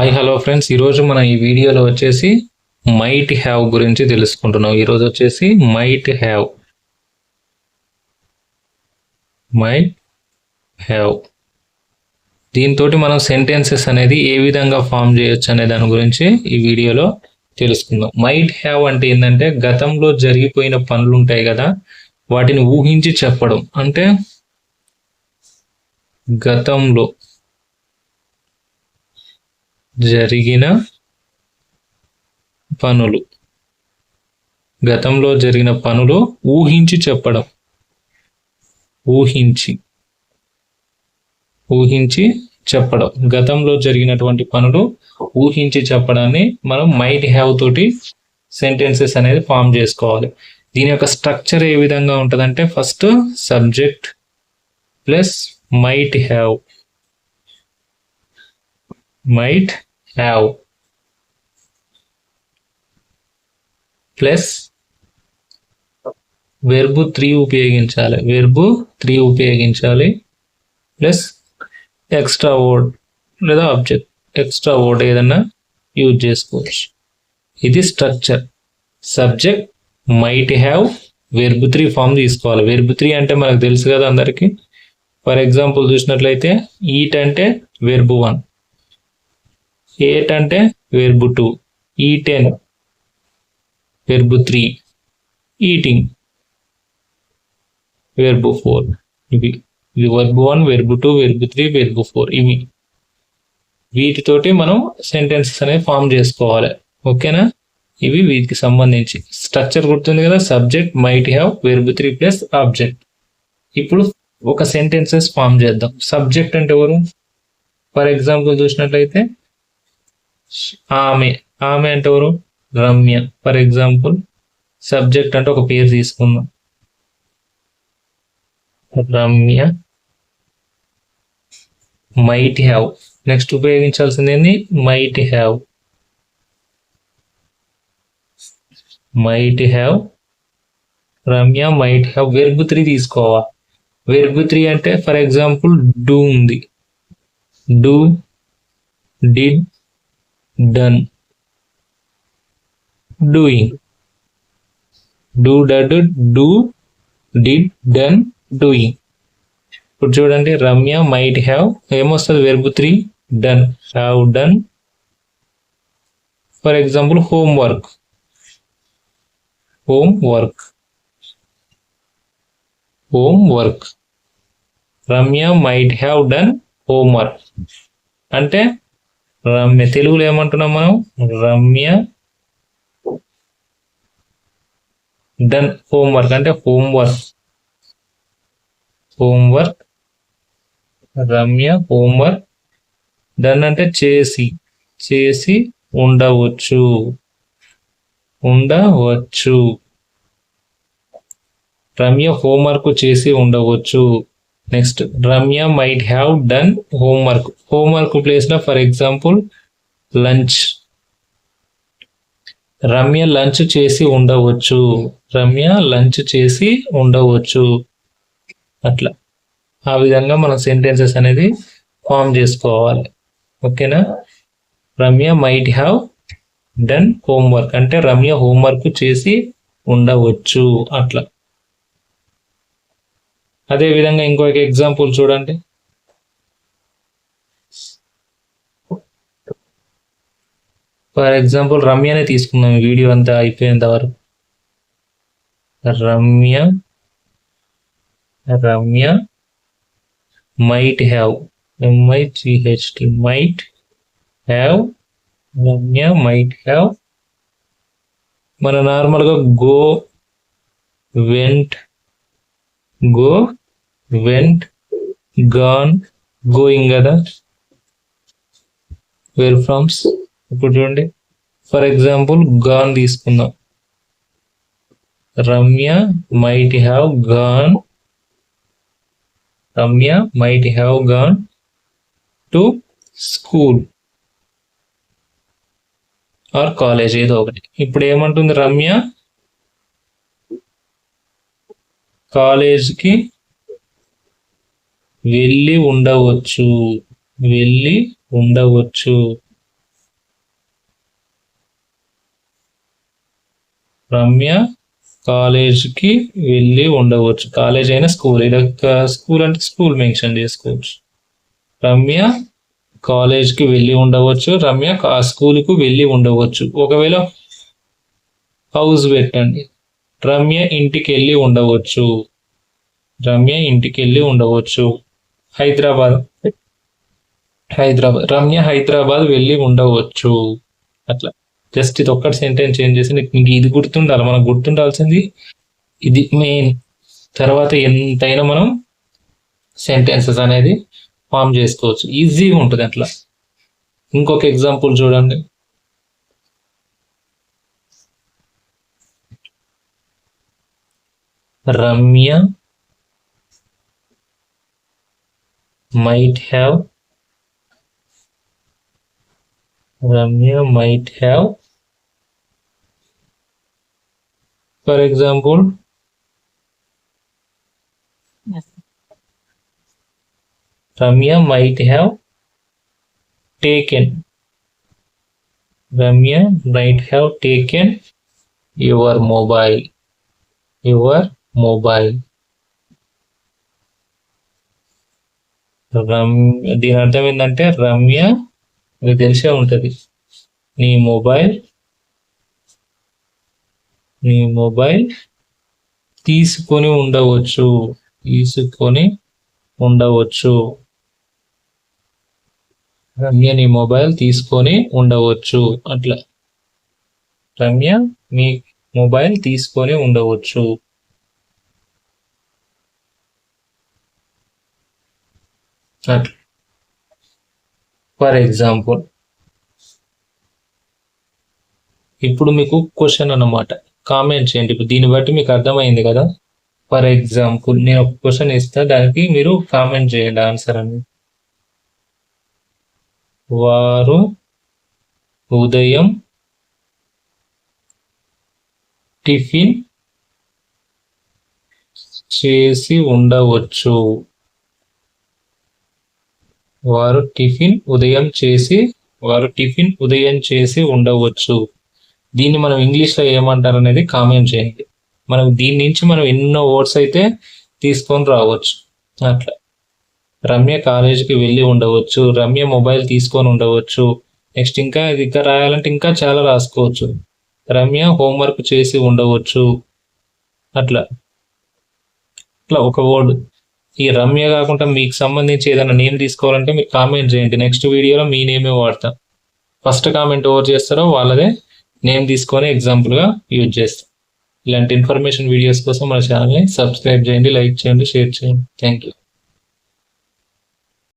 Hi hello friends, ఈరోజు మనం ఈ వీడియోలో వచ్చేసి మైట్ హ్యావ్ గురించి తెలుసుకుంటున్నాం. ఈరోజు వచ్చేసి మైట్ హ్యావ్ దీంతో మనం సెంటెన్సెస్ అనేది ఏ విధంగా ఫామ్ చేయొచ్చు అనే దాని గురించి ఈ వీడియోలో తెలుసుకుందాం. మైట్ హ్యావ్ అంటే ఏంటంటే గతంలో జరిగిపోయిన పనులు ఉంటాయి కదా, వాటిని ఊహించి చెప్పడం. అంటే గతంలో జరిగిన పనులు ఊహించి చెప్పడం. గతంలో జరిగినటువంటి పనులు ఊహించి చెప్పడాన్ని మనం మైట్ హ్యావ్ తోటి సెంటెన్సెస్ అనేది ఫామ్ చేసుకోవాలి. దీని యొక్క స్ట్రక్చర్ ఏ విధంగా ఉంటుందంటే, first subject plus might have plus verb 3 ఉపయోగించాలి ప్లస్ ఎక్స్ట్రా వర్డ్ లేదా ఆబ్జెక్ట్, ఎక్స్ట్రా వర్డ్ ఏదన్నా యూజ్ చేసుకోవచ్చు. ఇది structure. Subject might have verb 3 form తీసుకోవాలి. వెర్బ్ 3 అంటే మనకు తెలుసు కదా అందరికీ. ఫర్ ఎగ్జాంపుల్ చూసినట్లయితే ఈట్ అంటే వెర్బ్ 1, ఏట్ అంటే verb 2, eaten verb 3, eating verb 4. ఇది వెర్బ్ 1, వెర్బ్ 2, వెర్బ్ 3, వెర్బ్ 4. వీటితోటి మనం సెంటెన్సెస్ అనేది ఫామ్ చేసుకోవాలి. ఓకేనా? ఇవి వీటికి సంబంధించి స్ట్రక్చర్ గుర్తుంది కదా. Subject might have verb 3 plus object. ఇప్పుడు ఒక సెంటెన్సెస్ ఫామ్ చేద్దాం. సబ్జెక్ట్ అంటే ఎవరు? ఫర్ ఎగ్జాంపుల్ చూసినట్లయితే ఆమె అంటే ఎవరు? రమ్య. ఫర్ ఎగ్జాంపుల్ సబ్జెక్ట్ అంటే ఒక పేరు తీసుకుందాం, రమ్య. మైట్ హ్యావ్ నెక్స్ట్ ఉపయోగించాల్సింది might have Ramya might have verb 3 తీసుకోవాలి. వెర్బ్ 3 అంటే ఫర్ ఎగ్జాంపుల్ డూ ఉంది, do, did, done, doing. Do, did, done, doing. ఇప్పుడు చూడండి, రమ్య మైట్ హ్యావ్ ఏమొస్తుంది? Verb 3 done, have done. For example homework. Ramya might have done homework అంటే రమ్య, తెలుగులో ఏమంటున్నాం మనం? రమ్య డన్ హోంవర్క్ అంటే హోంవర్క్. రమ్య హోంవర్క్ డన్ అంటే చేసి ఉండవచ్చు. రమ్య హోంవర్క్ చేసి ఉండవచ్చు. Next Ramya might have done homework place లో for example lunch. Ramya lunch చేసి ఉండవచ్చు. అట్లా ఆ విధంగా మనం సెంటెన్సెస్ అనేది ఫామ్ చేసుకోవాలి. ఓకేనా? Ramya might have done homework అంటే రమ్య హోంవర్క్ చేసి ఉండవచ్చు. అట్లా. అదే విధంగా ఇంకొక ఎగ్జాంపుల్ చూడండి. ఫర్ ఎగ్జాంపుల్ రమ్యనే తీసుకుందాం వీడియో అంతా అయిపోయేంత వరకు. Ramya might have MIGHT Ramya might have. మన నార్మల్గా గో, వెంట్, గాన్, గోయింగ్ కదా వెర్ ఫ్రమ్స్. ఇప్పుడు చూడండి, ఫర్ ఎగ్జాంపుల్ గాన్ తీసుకుందాం. Ramya might have gone to school or college, ఏదో ఒకటి. ఇప్పుడు ఏమంటుంది? రమ్య కాలేజ్కి వెళ్ళి ఉండవచ్చు. రమ్య కాలేజ్కి వెళ్ళి ఉండవచ్చు. కాలేజ్ అయినా స్కూల్, ఇలా స్కూల్ అంటే స్కూల్ మెన్షన్ చేసుకోవచ్చు. రమ్య కాలేజ్కి వెళ్ళి ఉండవచ్చు, రమ్య స్కూల్కు వెళ్ళి ఉండవచ్చు. ఒకవేళ హౌస్ పెట్టండి, రమ్య ఇంటికి వెళ్ళి ఉండవచ్చు. రమ్య ఇంటికి వెళ్ళి ఉండవచ్చు. హైదరాబాద్ రమ్య హైదరాబాద్ వెళ్ళి ఉండవచ్చు. అట్లా జస్ట్ ఇది ఒక్కటి సెంటెన్స్ చేంజ్ చేసి నీకు ఇది గుర్తుండాలి. మనకు గుర్తుండాల్సింది ఇది మెయిన్. తర్వాత ఎంతైనా మనం సెంటెన్సెస్ అనేది ఫామ్ చేసుకోవచ్చు, ఈజీగా ఉంటుంది అట్లా. ఇంకొక ఎగ్జాంపుల్ చూడండి. Ramya might have for example Ramya might have taken your mobile. దీని అర్థం ఏంటంటే రమ్య, మీకు తెలిసే ఉంటుంది, నీ మొబైల్ తీసుకొని ఉండవచ్చు. రమ్య నీ మొబైల్ తీసుకొని ఉండవచ్చు. అట్లా రమ్య మీ మొబైల్ తీసుకొని ఉండవచ్చు. ఫర్ ఎగ్జాంపుల్ ఇప్పుడు మీకు క్వశ్చన్ అన్నమాట, కామెంట్ చేయండి. ఇప్పుడు దీన్ని బట్టి మీకు అర్థమైంది కదా. ఫర్ ఎగ్జాంపుల్ నేను ఒక క్వశ్చన్ ఇస్తా, దానికి మీరు కామెంట్ చేయండి ఆన్సర్ అని. వారు ఉదయం టిఫిన్ చేసి ఉండవచ్చు. వారు టిఫిన్ ఉదయం చేసి ఉండవచ్చు. దీన్ని మనం ఇంగ్లీష్లో ఏమంటారు అనేది కామెంట్ చేయండి. మనం దీని నుంచి మనం ఎన్నో వర్డ్స్ అయితే తీసుకొని రావచ్చు. అట్లా రమ్య కాలేజీకి వెళ్ళి ఉండవచ్చు, రమ్య మొబైల్ తీసుకొని ఉండవచ్చు. నెక్స్ట్ ఇంకా రాయాలంటే ఇంకా చాలా రాసుకోవచ్చు. రమ్య హోంవర్క్ చేసి ఉండవచ్చు. అట్లా ఒక వర్డ్. ఈ రమ్య కాకుండా మీకు సంబంధించి ఏదైనా నేమ్ తీసుకోవాలంటే మీరు కామెంట్ చేయండి. నెక్స్ట్ వీడియోలో మీ నేమే వాడతా. ఫస్ట్ కామెంట్ ఎవరు చేస్తారో వాళ్ళదే నేమ్ తీసుకొని ఎగ్జాంపుల్గా యూజ్ చేస్తాం. ఇలాంటి ఇన్ఫర్మేషన్ వీడియోస్ కోసం మన ఛానల్ని సబ్స్క్రైబ్ చేయండి, లైక్ చేయండి, షేర్ చేయండి. Thank you.